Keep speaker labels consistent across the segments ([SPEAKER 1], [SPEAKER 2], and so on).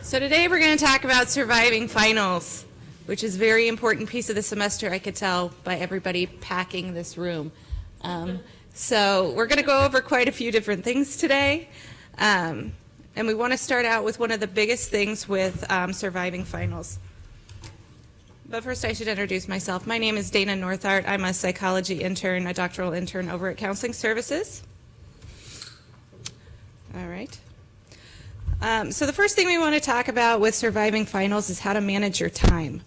[SPEAKER 1] So today we're going to talk about surviving finals, which is a very important piece of the semester, I could tell by everybody packing this room. So we're going to go over quite a few different things today. And we want to start out with one of the biggest things with surviving finals. But first I should introduce myself. My name is Dayna Northart. I'm a psychology intern, a doctoral intern over at Counseling Services. All right. So the first thing we want to talk about with surviving finals is how to manage your time.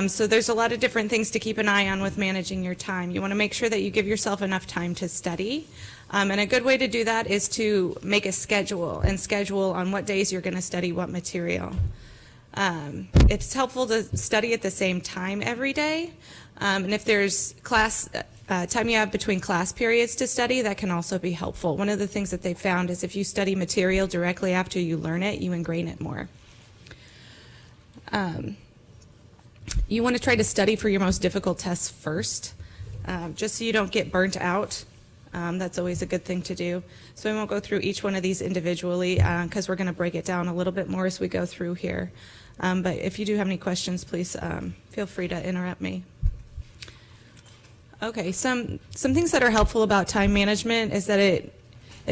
[SPEAKER 1] So there's a lot of different things to keep an eye on with managing your time. You want to make sure that you give yourself enough time to study. And a good way to do that is to make a schedule and schedule on what days you're going to study what material. It's helpful to study at the same time every day. And if there's class time you have between class periods to study, that can also be helpful. One of the things that they found is if you study material directly after you learn it, you ingrain it more. You want to try to study for your most difficult tests first, just so you don't get burnt out. That's always a good thing to do. So I won't go through each one of these individually because we're going to break it down a little bit more as we go through here. But if you do have any questions, please feel free to interrupt me. Okay, some things that are helpful about time management is that it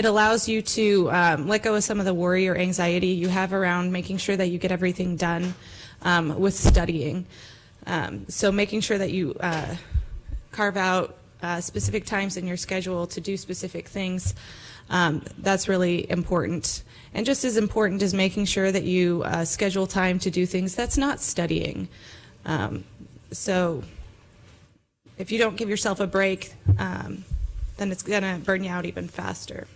[SPEAKER 1] allows you to let go of some of the worry or anxiety you have around making sure that you get everything done with studying. So making sure that you carve out specific times in your schedule to do specific things, that's really important. And just as important is making sure that you schedule time to do things that's not studying. So if you don't give yourself a break, then it's going to burn you out even faster.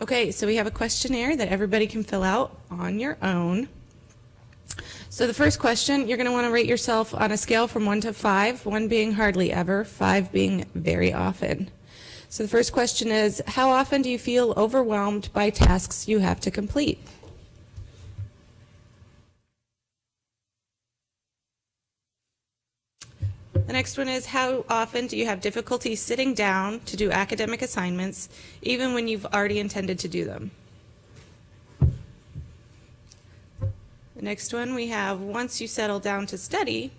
[SPEAKER 1] Okay, so we have a questionnaire that everybody can fill out on your own. So the first question, you're going to want to rate yourself on a scale from 1 to 5, 1 being hardly ever, 5 being very often. So the first question is, how often do you feel overwhelmed by tasks you have to complete? The next one is, how often do you have difficulty sitting down to do academic assignments, even when you've already intended to do them? The next one we have, once you settle down to study,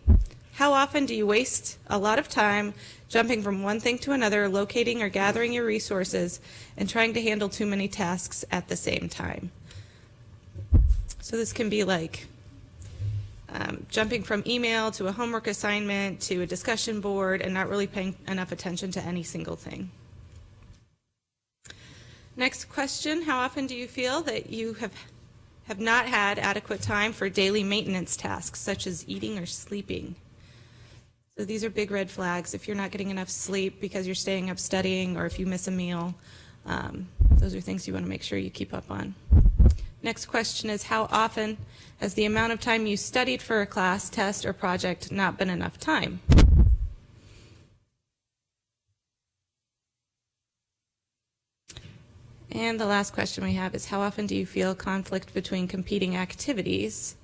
[SPEAKER 1] how often do you waste a lot of time jumping from one thing to another, locating or gathering your resources, and trying to handle too many tasks at the same time? So this can be like jumping from email to a homework assignment to a discussion board and not really paying enough attention to any single thing. Next question, how often do you feel that you have not had adequate time for daily maintenance tasks such as eating or sleeping? So these are big red flags. If you're not getting enough sleep because you're staying up studying, or if you miss a meal, those are things you want to make sure you keep up on. Next question is, how often has the amount of time you studied for a class, test, or project not been enough time? And the last question we have is, how often do you feel conflict between competing activities?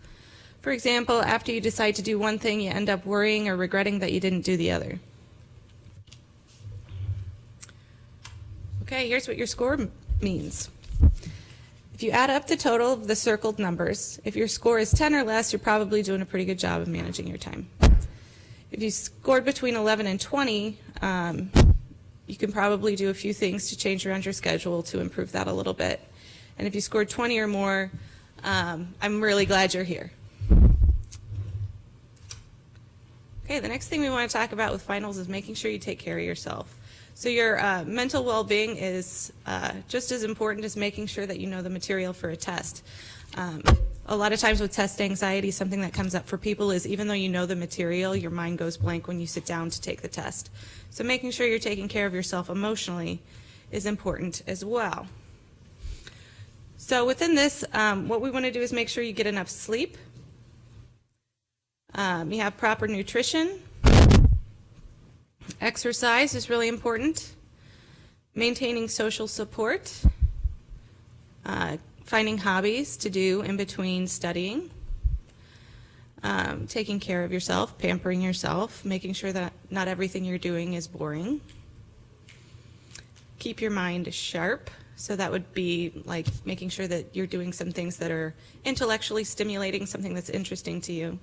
[SPEAKER 1] For example, after you decide to do one thing, you end up worrying or regretting that you didn't do the other. Okay, here's what your score means. If you add up the total of the circled numbers, if your score is 10 or less, you're probably doing a pretty good job of managing your time. If you scored between 11 and 20, you can probably do a few things to change around your schedule to improve that a little bit. And if you scored 20 or more, I'm really glad you're here. Okay, the next thing we want to talk about with finals is making sure you take care of yourself. So your mental well-being is just as important as making sure that you know the material for a test. A lot of times with test anxiety, something that comes up for people is even though you know the material, your mind goes blank when you sit down to take the test. So making sure you're taking care of yourself emotionally is important as well. So within this, what we want to do is make sure you get enough sleep. You have proper nutrition. Exercise is really important. Maintaining social support. Finding hobbies to do in between studying. Taking care of yourself, pampering yourself, making sure that not everything you're doing is boring. Keep your mind sharp. So that would be like making sure that you're doing some things that are intellectually stimulating, something that's interesting to you,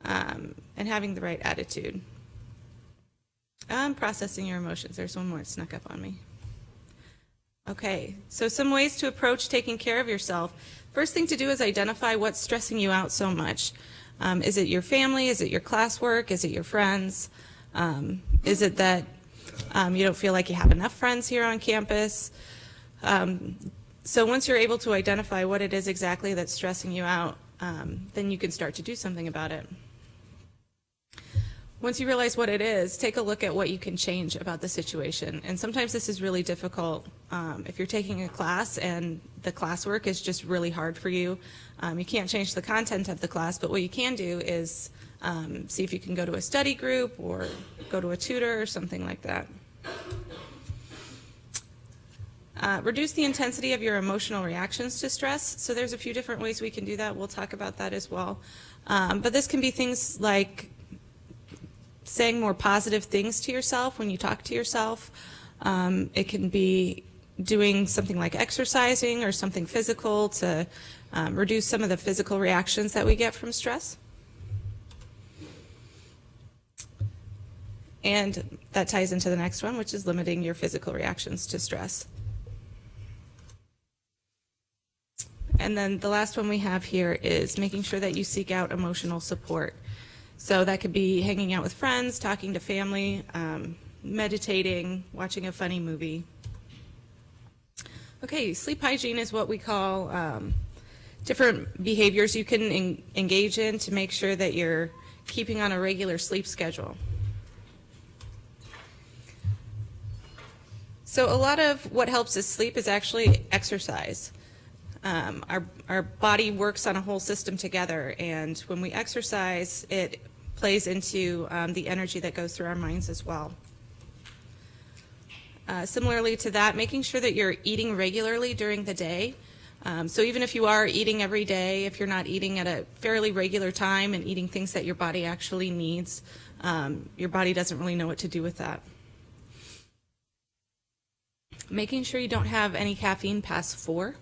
[SPEAKER 1] and having the right attitude. Processing your emotions. There's one more that snuck up on me. Okay, so some ways to approach taking care of yourself. First thing to do is identify what's stressing you out so much. Is it your family? Is it your classwork? Is it your friends? Is it that you don't feel like you have enough friends here on campus? So once you're able to identify what it is exactly that's stressing you out, then you can start to do something about it. Once you realize what it is, take a look at what you can change about the situation. And sometimes this is really difficult. If you're taking a class and the classwork is just really hard for you, you can't change the content of the class, but what you can do is see if you can go to a study group or go to a tutor or something like that. Reduce the intensity of your emotional reactions to stress. So there's a few different ways we can do that. We'll talk about that as well. But this can be things like saying more positive things to yourself when you talk to yourself. It can be doing something like exercising or something physical to reduce some of the physical reactions that we get from stress. And that ties into the next one, which is limiting your physical reactions to stress. And then the last one we have here is making sure that you seek out emotional support. So that could be hanging out with friends, talking to family, meditating, watching a funny movie. Okay, sleep hygiene is what we call different behaviors you can engage in to make sure that you're keeping on a regular sleep schedule. So a lot of what helps us sleep is actually exercise. Our body works on a whole system together, and when we exercise, it plays into the energy that goes through our minds as well. Similarly to that, making sure that you're eating regularly during the day. So even if you are eating every day, if you're not eating at a fairly regular time and eating things that your body actually needs, your body doesn't really know what to do with that. Making sure you don't have any caffeine past 4.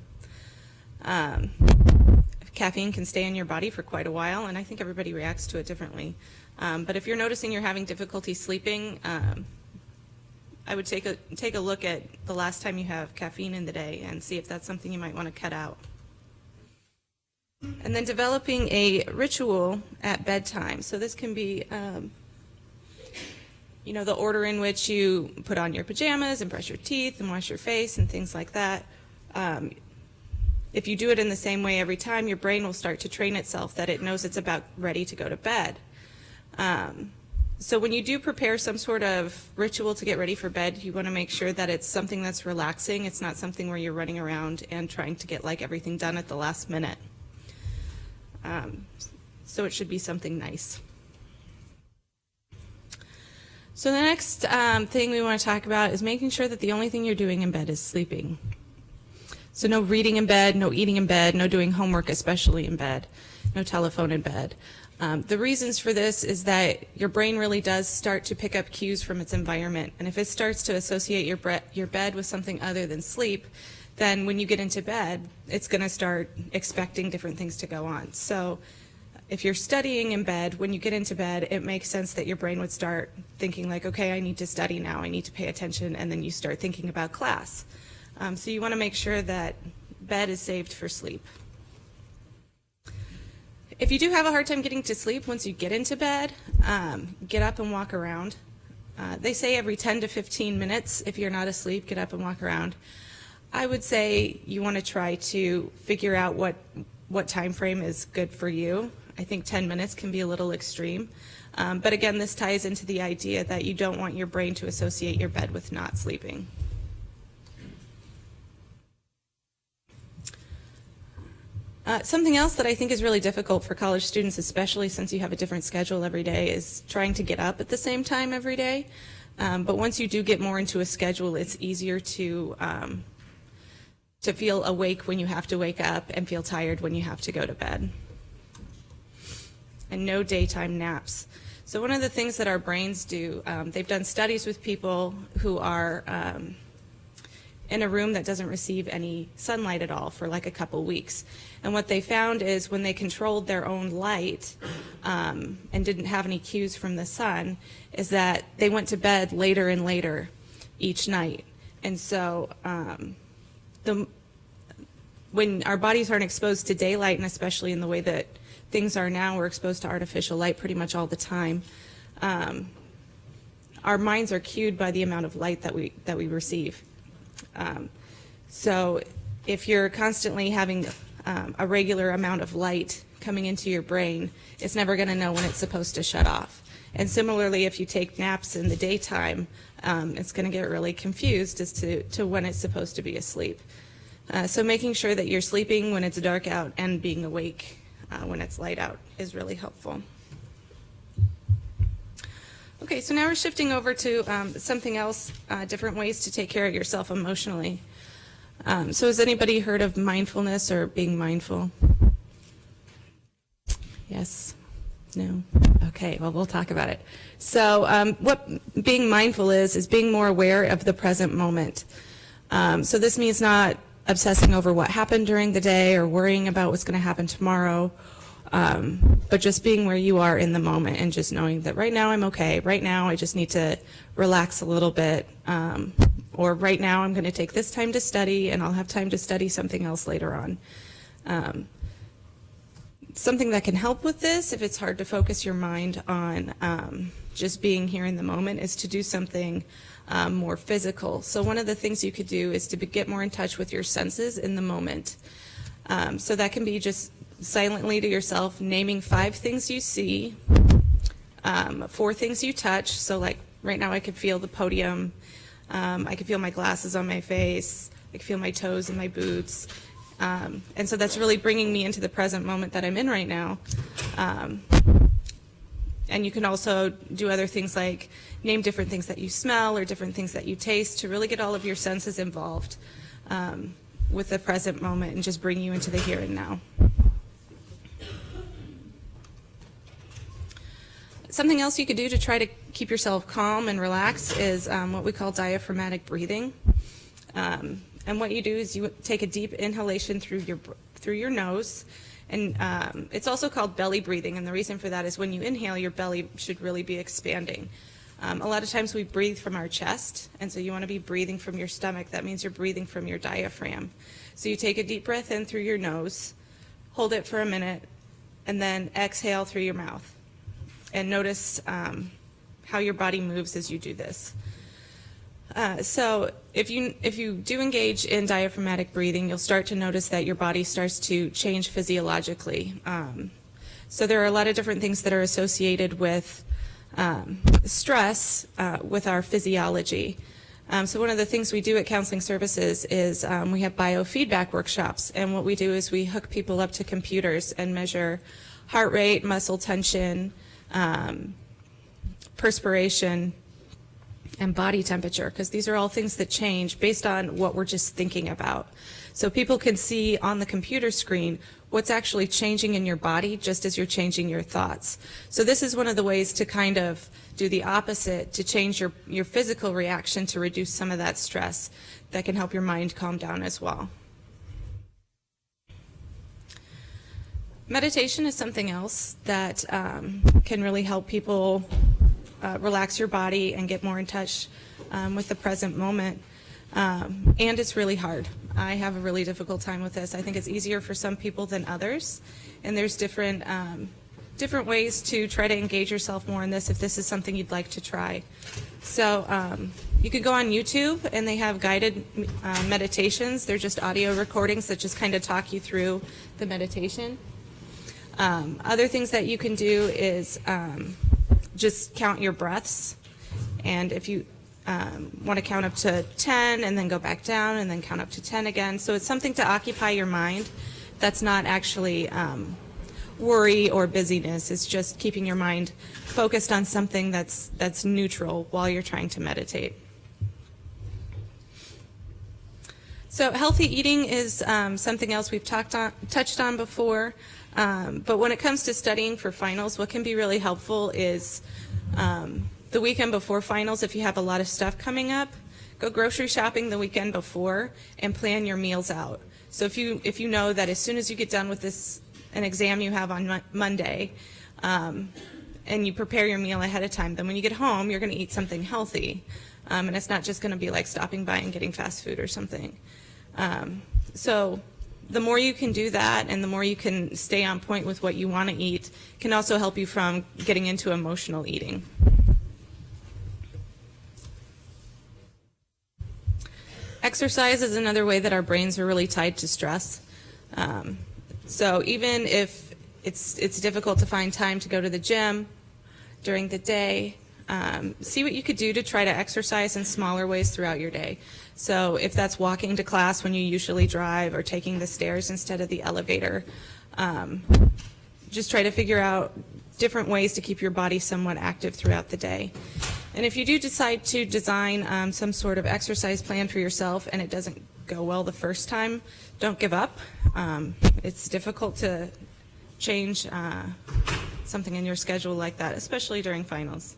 [SPEAKER 1] Caffeine can stay in your body for quite a while, and I think everybody reacts to it differently. But if you're noticing you're having difficulty sleeping, I would take a look at the last time you have caffeine in the day and see if that's something you might want to cut out. And then developing a ritual at bedtime. So this can be the order in which you put on your pajamas and brush your teeth and wash your face and things like that. If you do it in the same way every time, your brain will start to train itself that it knows it's about ready to go to bed. So when you do prepare some sort of ritual to get ready for bed, you want to make sure that it's something that's relaxing. It's not something where you're running around and trying to get like everything done at the last minute. So it should be something nice. So the next thing we want to talk about is making sure that the only thing you're doing in bed is sleeping. So no reading in bed, no eating in bed, no doing homework, especially in bed, no telephone in bed. The reasons for this is that your brain really does start to pick up cues from its environment. And if it starts to associate your bed with something other than sleep, then when you get into bed, it's going to start expecting different things to go on. So if you're studying in bed, when you get into bed, it makes sense that your brain would start thinking like, okay, I need to study now, I need to pay attention, and then you start thinking about class. So you want to make sure that bed is saved for sleep. If you do have a hard time getting to sleep once you get into bed, get up and walk around. They say every 10 to 15 minutes, if you're not asleep, get up and walk around. I would say you want to try to figure out what time frame is good for you. I think 10 minutes can be a little extreme. But again, this ties into the idea that you don't want your brain to associate your bed with not sleeping. Something else that I think is really difficult for college students, especially since you have a different schedule every day, is trying to get up at the same time every day. But once you do get more into a schedule, it's easier to feel awake when you have to wake up and feel tired when you have to go to bed. And no daytime naps. So one of the things that our brains do, they've done studies with people who are in a room that doesn't receive any sunlight at all for like a couple weeks. And what they found is when they controlled their own light and didn't have any cues from the sun, is that they went to bed later and later each night. And so when our bodies aren't exposed to daylight, and especially in the way that things are now, we're exposed to artificial light pretty much all the time. Our minds are cued by the amount of light that we receive. So if you're constantly having a regular amount of light coming into your brain, it's never going to know when it's supposed to shut off. And similarly, if you take naps in the daytime, it's going to get really confused as to when it's supposed to be asleep. So making sure that you're sleeping when it's dark out and being awake when it's light out is really helpful. Okay, so now we're shifting over to something else, different ways to take care of yourself emotionally. So has anybody heard of mindfulness or being mindful? Yes? No? Okay, well, we'll talk about it. So what being mindful is being more aware of the present moment. So this means not obsessing over what happened during the day or worrying about what's going to happen tomorrow, but just being where you are in the moment and just knowing that right now I'm okay. Right now I just need to relax a little bit. Or right now I'm going to take this time to study and I'll have time to study something else later on. Something that can help with this, if it's hard to focus your mind on just being here in the moment, is to do something more physical. So one of the things you could do is to get more in touch with your senses in the moment. So that can be just silently to yourself naming 5 things you see, 4 things you touch. So like right now I could feel the podium, I could feel my glasses on my face, I could feel my toes in my boots. And so that's really bringing me into the present moment that I'm in right now. And you can also do other things like name different things that you smell or different things that you taste to really get all of your senses involved with the present moment and just bring you into the here and now. Something else you could do to try to keep yourself calm and relaxed is what we call diaphragmatic breathing. And what you do is you take a deep inhalation through your nose, and it's also called belly breathing, and the reason for that is when you inhale, your belly should really be expanding. A lot of times we breathe from our chest, and so you want to be breathing from your stomach. That means you're breathing from your diaphragm. So you take a deep breath in through your nose, hold it for a minute, and then exhale through your mouth. And notice how your body moves as you do this. So if you do engage in diaphragmatic breathing, you'll start to notice that your body starts to change physiologically. So there are a lot of different things that are associated with stress with our physiology. So one of the things we do at Counseling Services is we have biofeedback workshops, and what we do is we hook people up to computers and measure heart rate, muscle tension, perspiration, and body temperature, because these are all things that change based on what we're just thinking about. So people can see on the computer screen what's actually changing in your body just as you're changing your thoughts. So this is one of the ways to kind of do the opposite, to change your physical reaction to reduce some of that stress that can help your mind calm down as well. Meditation is something else that can really help people relax your body and get more in touch with the present moment. And it's really hard. I have a really difficult time with this. I think it's easier for some people than others. And there's different ways to try to engage yourself more in this if this is something you'd like to try. So you could go on YouTube, and they have guided meditations. They're just audio recordings that just kind of talk you through the meditation. Other things that you can do is just count your breaths, and if you want to count up to 10 and then go back down and then count up to 10 again. So it's something to occupy your mind that's not actually worry or busyness. It's just keeping your mind focused on something that's neutral while you're trying to meditate. So healthy eating is something else we've touched on before. But when it comes to studying for finals, what can be really helpful is the weekend before finals, if you have a lot of stuff coming up, go grocery shopping the weekend before and plan your meals out. So if you know that as soon as you get done with an exam you have on Monday, and you prepare your meal ahead of time, then when you get home, you're going to eat something healthy. And it's not just going to be like stopping by and getting fast food or something. So the more you can do that and the more you can stay on point with what you want to eat can also help you from getting into emotional eating. Exercise is another way that our brains are really tied to stress. So even if it's difficult to find time to go to the gym during the day, see what you could do to try to exercise in smaller ways throughout your day. So if that's walking to class when you usually drive or taking the stairs instead of the elevator, just try to figure out different ways to keep your body somewhat active throughout the day. And if you do decide to design some sort of exercise plan for yourself and it doesn't go well the first time, don't give up. It's difficult to change something in your schedule like that, especially during finals.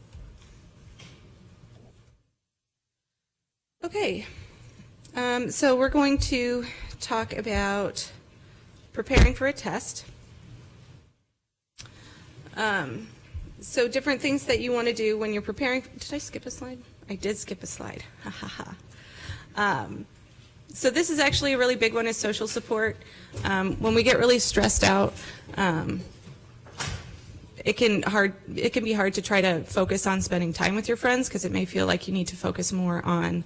[SPEAKER 1] Okay, so we're going to talk about preparing for a test. So different things that you want to do when you're preparing. Did I skip a slide? I did skip a slide. Ha ha ha. So this is actually a really big one, is social support. When we get really stressed out, it can be hard to try to focus on spending time with your friends because it may feel like you need to focus more on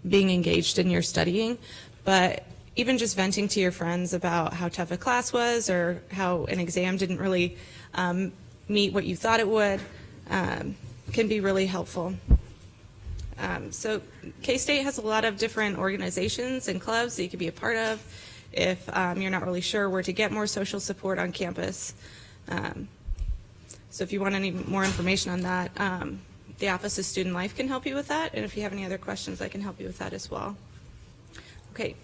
[SPEAKER 1] being engaged in your studying. But even just venting to your friends about how tough a class was or how an exam didn't really meet what you thought it would can be really helpful. So K-State has a lot of different organizations and clubs that you could be a part of if you're not really sure where to get more social support on campus. So if you want any more information on that, the Office of Student Life can help you with that, and if you have any other questions, I can help you with that as well. Okay,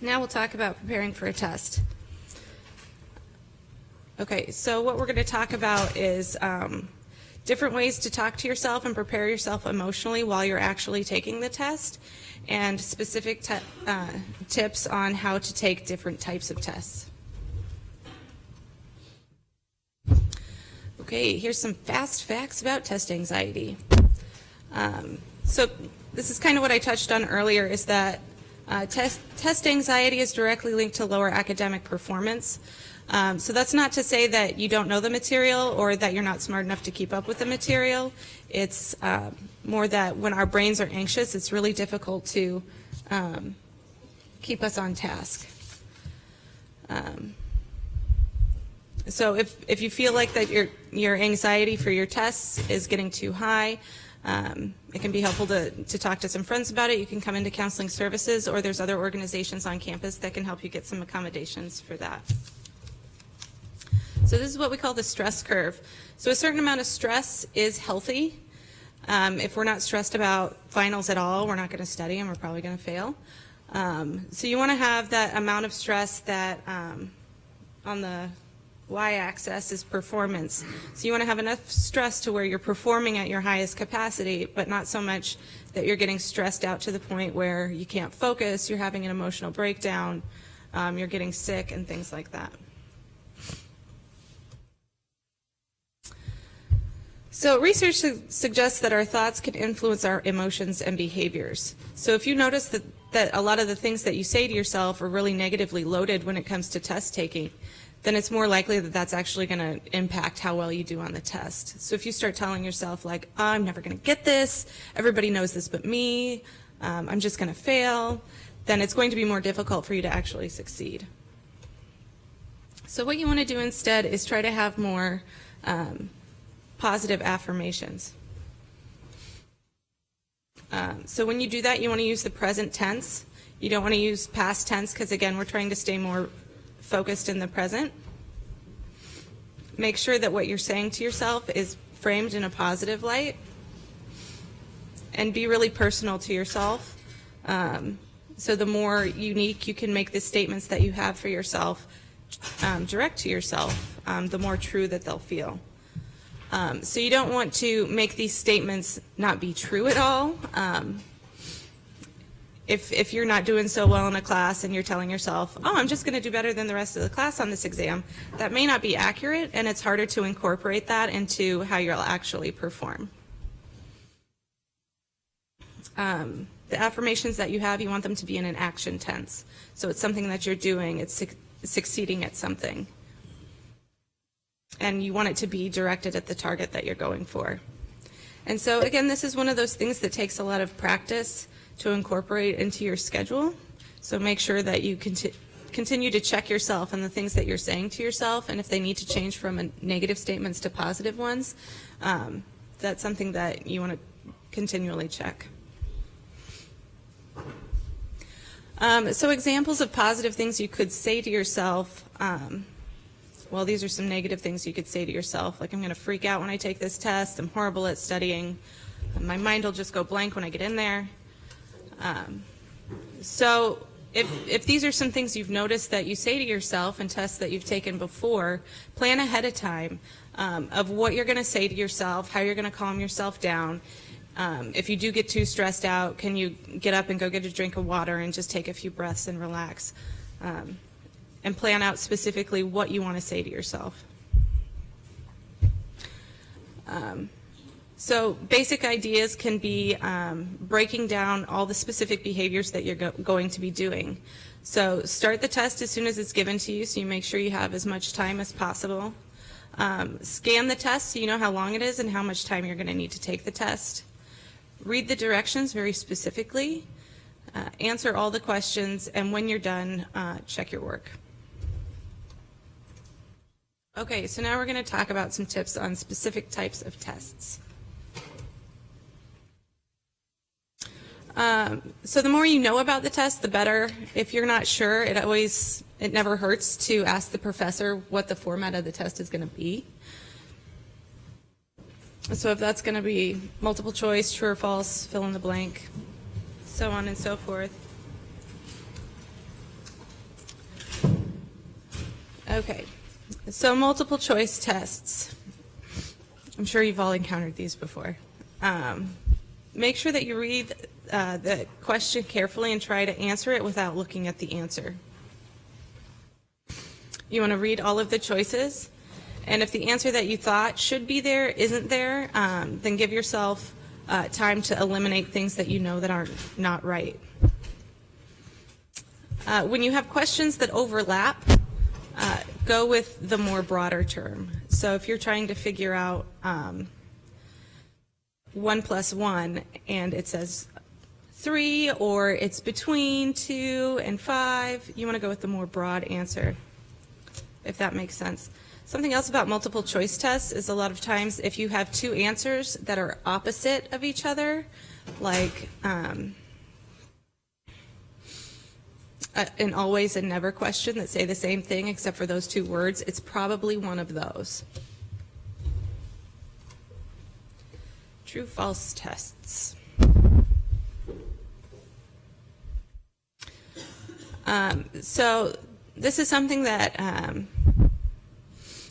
[SPEAKER 1] now we'll talk about preparing for a test. Okay, so what we're going to talk about is different ways to talk to yourself and prepare yourself emotionally while you're actually taking the test, and specific tips on how to take different types of tests. Okay, here's some fast facts about test anxiety. So this is kind of what I touched on earlier, is that test anxiety is directly linked to lower academic performance. So that's not to say that you don't know the material or that you're not smart enough to keep up with the material. It's more that when our brains are anxious, it's really difficult to keep us on task. So if you feel like that your anxiety for your tests is getting too high, it can be helpful to talk to some friends about it. You can come into counseling services, or there's other organizations on campus that can help you get some accommodations for that. So this is what we call the stress curve. So a certain amount of stress is healthy. If we're not stressed about finals at all, we're not going to study and we're probably going to fail. So you want to have that amount of stress that on the y-axis is performance. So you want to have enough stress to where you're performing at your highest capacity, but not so much that you're getting stressed out to the point where you can't focus, you're having an emotional breakdown, you're getting sick, and things like that. So research suggests that our thoughts can influence our emotions and behaviors. So if you notice that a lot of the things that you say to yourself are really negatively loaded when it comes to test taking, then it's more likely that that's actually going to impact how well you do on the test. So if you start telling yourself like, oh, I'm never going to get this, everybody knows this but me, I'm just going to fail, then it's going to be more difficult for you to actually succeed. So what you want to do instead is try to have more positive affirmations. So when you do that, you want to use the present tense. You don't want to use past tense because, again, we're trying to stay more focused in the present. Make sure that what you're saying to yourself is framed in a positive light, and be really personal to yourself. So the more unique you can make the statements that you have for yourself direct to yourself, the more true that they'll feel. So you don't want to make these statements not be true at all. If you're not doing so well in a class and you're telling yourself, oh, I'm just going to do better than the rest of the class on this exam, that may not be accurate, and it's harder to incorporate that into how you'll actually perform. The affirmations that you have, you want them to be in an action tense. So it's something that you're doing, it's succeeding at something. And you want it to be directed at the target that you're going for. And so again, this is one of those things that takes a lot of practice to incorporate into your schedule. So make sure that you continue to check yourself and the things that you're saying to yourself, and if they need to change from negative statements to positive ones, that's something that you want to continually check. So examples of positive things you could say to yourself, well, these are some negative things you could say to yourself, like I'm going to freak out when I take this test, I'm horrible at studying, my mind will just go blank when I get in there. So if these are some things you've noticed that you say to yourself in tests that you've taken before, plan ahead of time of what you're going to say to yourself, how you're going to calm yourself down. If you do get too stressed out, can you get up and go get a drink of water and just take a few breaths and relax? And plan out specifically what you want to say to yourself. So basic ideas can be breaking down all the specific behaviors that you're going to be doing. So start the test as soon as it's given to you, so you make sure you have as much time as possible. Scan the test so you know how long it is and how much time you're going to need to take the test. Read the directions very specifically. Answer all the questions, and when you're done, check your work. Okay, so now we're going to talk about some tips on specific types of tests. So the more you know about the test, the better. If you're not sure, it never hurts to ask the professor what the format of the test is going to be. So if that's going to be multiple choice, true or false, fill in the blank, so on and so forth. Okay, so multiple choice tests. I'm sure you've all encountered these before. Make sure that you read the question carefully and try to answer it without looking at the answer. You want to read all of the choices, and if the answer that you thought should be there isn't there, then give yourself time to eliminate things that you know that are not right. When you have questions that overlap, go with the more broader term. So if you're trying to figure out 1 plus 1 and it says 3, or it's between 2 and 5, you want to go with the more broad answer, if that makes sense. Something else about multiple choice tests is a lot of times if you have two answers that are opposite of each other, like an always and never question that say the same thing except for those two words, it's probably one of those. True false tests. So this is something that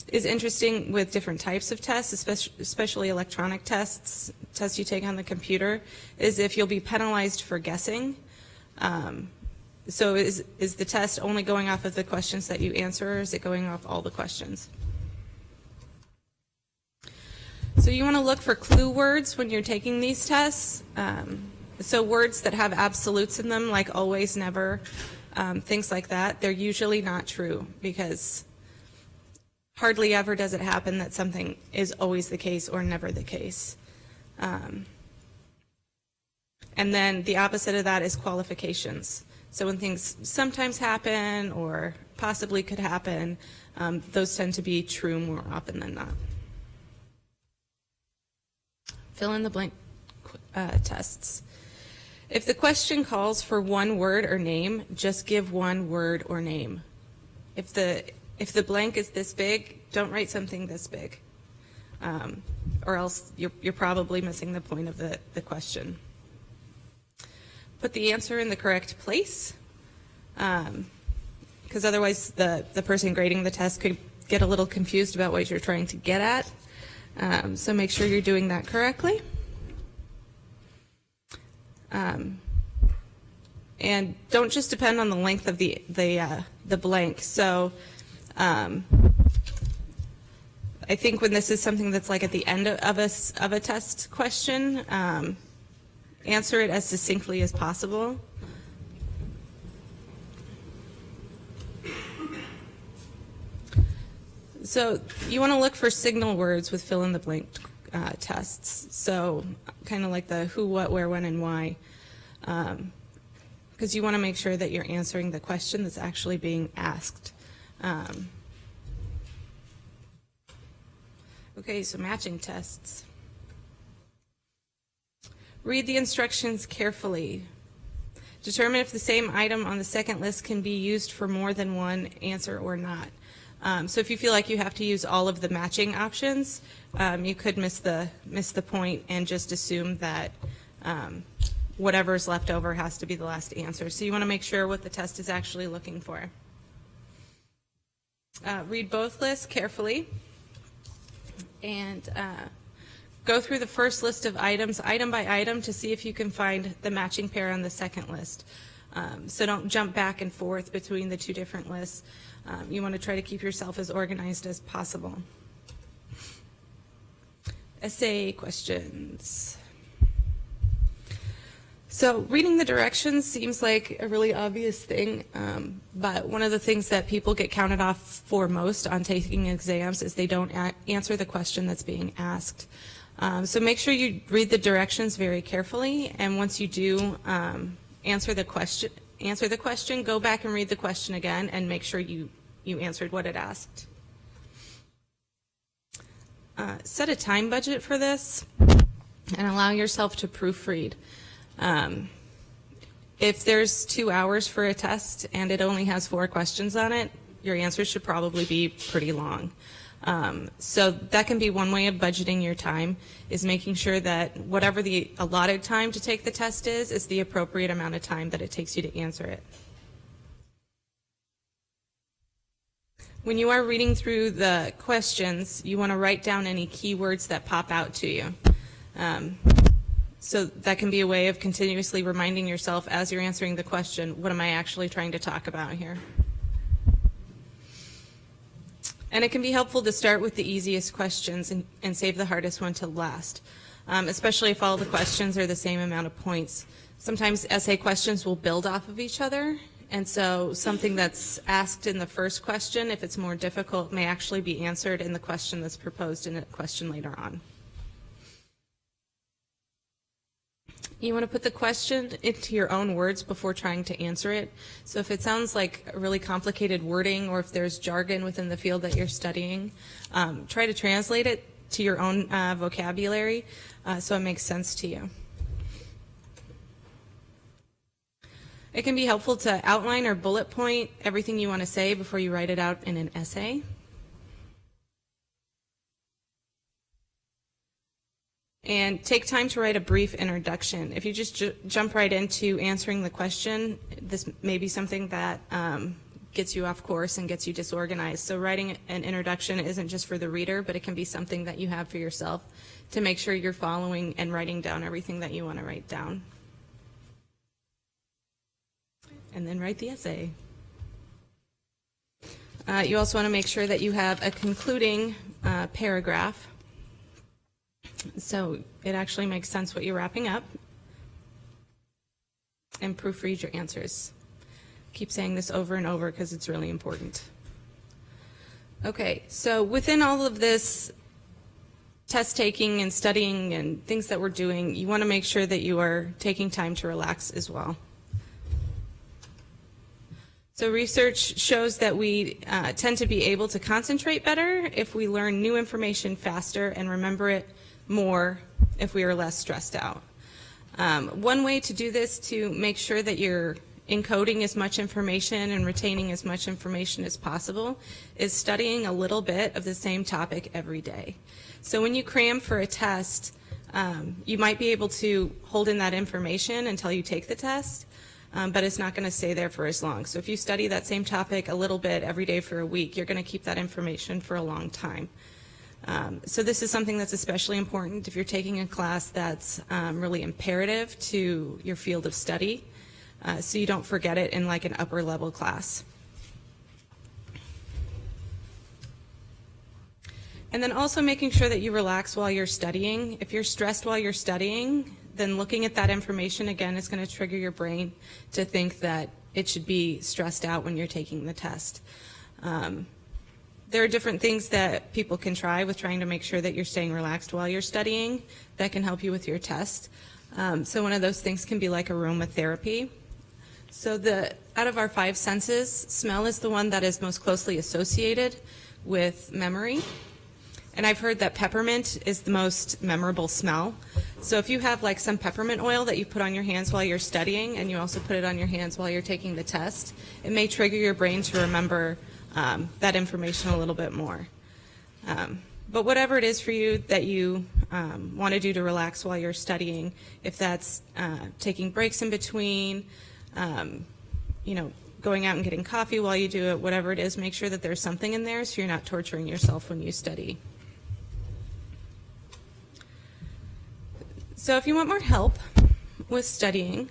[SPEAKER 1] is interesting with different types of tests, especially electronic tests you take on the computer, is if you'll be penalized for guessing. So is the test only going off of the questions that you answer, or is it going off all the questions? So you want to look for clue words when you're taking these tests. So words that have absolutes in them, like always, never, things like that, they're usually not true, because hardly ever does it happen that something is always the case or never the case. And then the opposite of that is qualifications. So when things sometimes happen or possibly could happen, those tend to be true more often than not. Fill in the blank tests. If the question calls for one word or name, just give one word or name. If the blank is this big, don't write something this big, or else you're probably missing the point of the question. Put the answer in the correct place, because otherwise the person grading the test could get a little confused about what you're trying to get at. So make sure you're doing that correctly. And don't just depend on the length of the blank. So I think when this is something that's like at the end of a test question, answer it as succinctly as possible. So you want to look for signal words with fill in the blank tests. So kind of like the who, what, where, when, and why. Because you want to make sure that you're answering the question that's actually being asked. Okay, so matching tests. Read the instructions carefully. Determine if the same item on the second list can be used for more than one answer or not. So if you feel like you have to use all of the matching options, you could miss the point and just assume that whatever's left over has to be the last answer. So you want to make sure what the test is actually looking for. Read both lists carefully and go through the first list of items item by item to see if you can find the matching pair on the second list. So don't jump back and forth between the two different lists. You want to try to keep yourself as organized as possible. Essay questions. So reading the directions seems like a really obvious thing, but one of the things that people get counted off for most on taking exams is they don't answer the question that's being asked. So make sure you read the directions very carefully, and once you do answer the question, go back and read the question again and make sure you answered what it asked. Set a time budget for this and allow yourself to proofread. If there's 2 hours for a test and it only has 4 questions on it, your answers should probably be pretty long. So that can be one way of budgeting your time, is making sure that whatever the allotted time to take the test is the appropriate amount of time that it takes you to answer it. When you are reading through the questions, you want to write down any keywords that pop out to you. So that can be a way of continuously reminding yourself as you're answering the question, what am I actually trying to talk about here? And it can be helpful to start with the easiest questions and save the hardest one to last, especially if all the questions are the same amount of points. Sometimes essay questions will build off of each other, and so something that's asked in the first question, if it's more difficult, may actually be answered in the question that's proposed in a question later on. You want to put the question into your own words before trying to answer it. So if it sounds like really complicated wording, or if there's jargon within the field that you're studying, try to translate it to your own vocabulary so it makes sense to you. It can be helpful to outline or bullet point everything you want to say before you write it out in an essay. And take time to write a brief introduction. If you just jump right into answering the question, this may be something that gets you off course and gets you disorganized. So writing an introduction isn't just for the reader, but it can be something that you have for yourself to make sure you're following and writing down everything that you want to write down. And then write the essay. You also want to make sure that you have a concluding paragraph. So it actually makes sense what you're wrapping up, and proofread your answers. Keep saying this over and over because it's really important. Okay, so within all of this test taking and studying and things that we're doing, you want to make sure that you are taking time to relax as well. So research shows that we tend to be able to concentrate better if we learn new information faster and remember it more if we are less stressed out. One way to do this to make sure that you're encoding as much information and retaining as much information as possible is studying a little bit of the same topic every day. So when you cram for a test, you might be able to hold in that information until you take the test, but it's not going to stay there for as long. So if you study that same topic a little bit every day for a week, you're going to keep that information for a long time. So this is something that's especially important if you're taking a class that's really imperative to your field of study, so you don't forget it in like an upper level class. And then also making sure that you relax while you're studying. If you're stressed while you're studying, then looking at that information again is going to trigger your brain to think that it should be stressed out when you're taking the test. There are different things that people can try with trying to make sure that you're staying relaxed while you're studying that can help you with your test. So one of those things can be like aromatherapy. So out of our 5 senses, smell is the one that is most closely associated with memory. And I've heard that peppermint is the most memorable smell. So if you have like some peppermint oil that you put on your hands while you're studying, and you also put it on your hands while you're taking the test, it may trigger your brain to remember that information a little bit more. But whatever it is for you that you want to do to relax while you're studying, if that's taking breaks in between, going out and getting coffee while you do it, whatever it is, make sure that there's something in there so you're not torturing yourself when you study. So if you want more help with studying,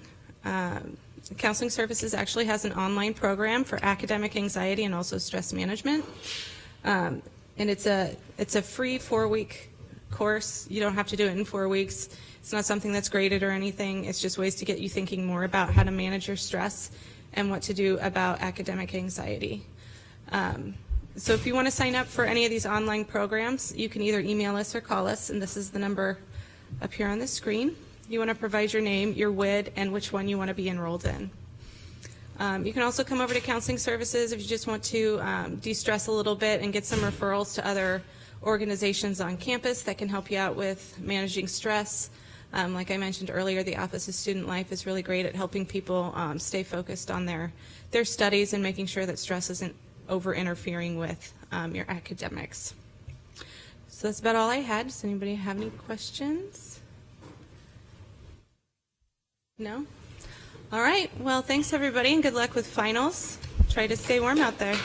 [SPEAKER 1] Counseling Services actually has an online program for academic anxiety and also stress management. And it's a free 4-week course. You don't have to do it in 4 weeks. It's not something that's graded or anything. It's just ways to get you thinking more about how to manage your stress and what to do about academic anxiety. So if you want to sign up for any of these online programs, you can either email us or call us, and this is the number up here on the screen. You want to provide your name, your WID, and which one you want to be enrolled in. You can also come over to Counseling Services if you just want to de-stress a little bit and get some referrals to other organizations on campus that can help you out with managing stress. Like I mentioned earlier, the Office of Student Life is really great at helping people stay focused on their studies and making sure that stress isn't over interfering with your academics. So that's about all I had. Does anybody have any questions? No? All right. Well, thanks everybody, and good luck with finals. Try to stay warm out there.